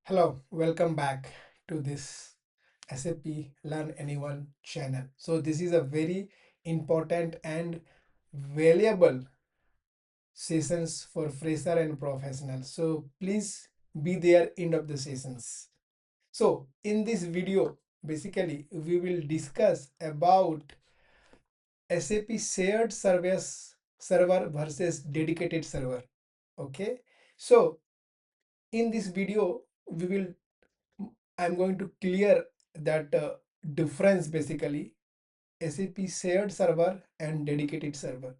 Hello, welcome back to this SAP Learn Anyone channel. So this is a very important and valuable sessions for fresher and professional. So please be there end of the sessions. So in this video, basically we will discuss about SAP shared service server versus dedicated server. Okay. So in this video, we will I'm going to clear that difference basically SAP shared server and dedicated server.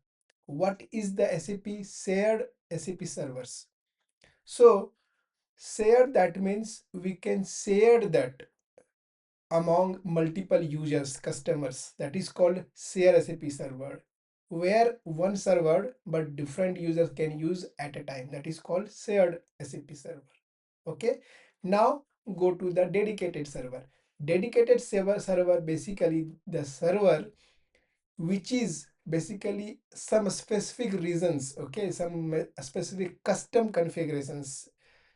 What is the SAP shared SAP servers? So shared, that means we can share that among multiple users, customers. That is called share SAP server, where one server but different users can use at a time. That is called shared SAP server. Okay, now go to the dedicated server. Dedicated server basically the server which is basically some specific reasons, okay, some specific custom configurations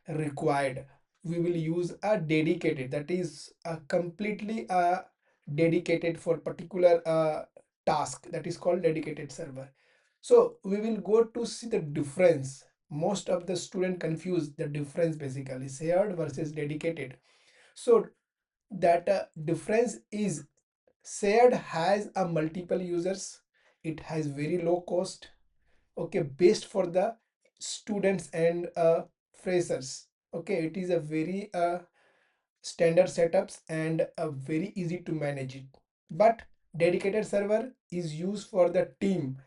required. We will use a dedicated, that is a completely dedicated for particular task, that is called dedicated server. So we will go to see the difference. Most of the student confuse the difference, basically shared versus dedicated. So that difference is shared has a multiple users, it has very low cost, okay, best for the students and freshers. Okay, it is a very standard setups and very easy to manage it. But dedicated server is used for the team,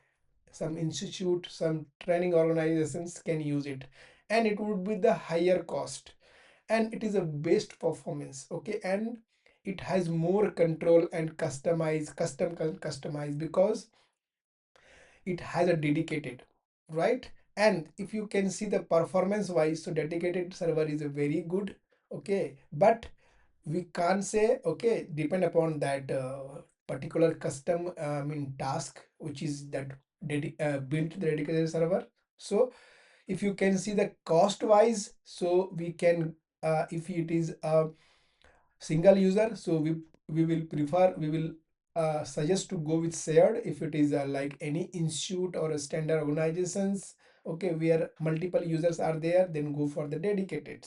some institute, some training organizations can use it, and it would be the higher cost, and it is a best performance. Okay, and it has more control and customize because it has a dedicated, right? And if you can see the performance wise, so dedicated server is a very good. Okay, but we can't say, okay, depend upon that particular custom task which is that built the dedicated server. So if you can see the cost wise, so we can if it is a single user, so we will suggest to go with shared. If it is like any institute or a standard organizations, okay, where multiple users are there, then go for the dedicated.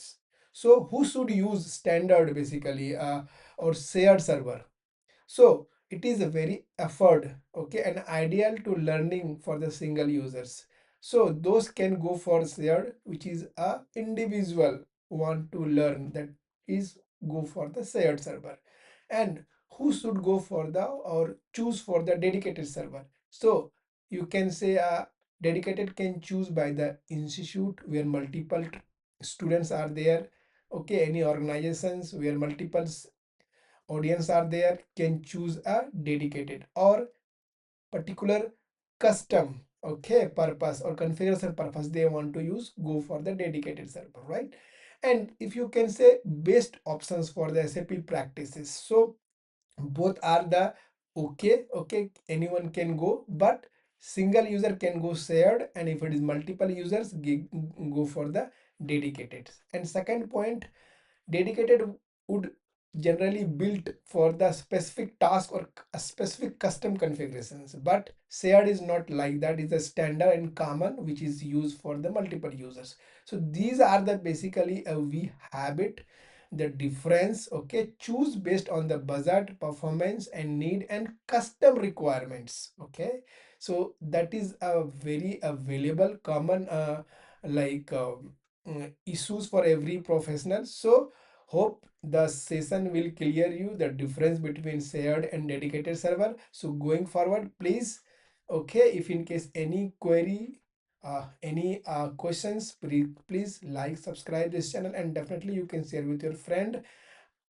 So who should use standard basically or shared server? So it is a very effort, okay, and ideal to learning for the single users. So those can go for shared, which is a individual want to learn, that is go for the shared server. And who should go for the or choose for the dedicated server? So you can say dedicated can choose by the institute where multiple students are there, okay, any organizations where multiple audience are there can choose a dedicated, or particular custom, okay, purpose or configuration purpose they want to use, go for the dedicated server, right? And if you can say best options for the SAP practices, so both are the okay, anyone can go, but single user can go shared, and if it is multiple users, go for the dedicated. And second point, dedicated would generally built for the specific task or a specific custom configurations, but shared is not like that. Is a standard and common which is used for the multiple users. So these are the basically we have it the difference. Okay, choose based on the budget, performance and need and custom requirements. Okay, so that is a very available common like issues for every professional. So hope the session will clear you the difference between shared and dedicated server. So going forward, please, okay, if in case any query, any questions, please like, subscribe this channel, and definitely you can share with your friend,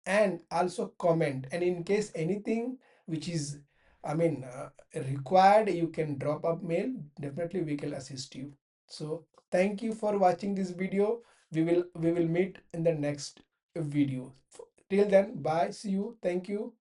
and also comment. And in case anything which is required, you can drop a mail, definitely we can assist you. So thank you for watching this video. We will meet in the next video. Till then, bye, see you, thank you.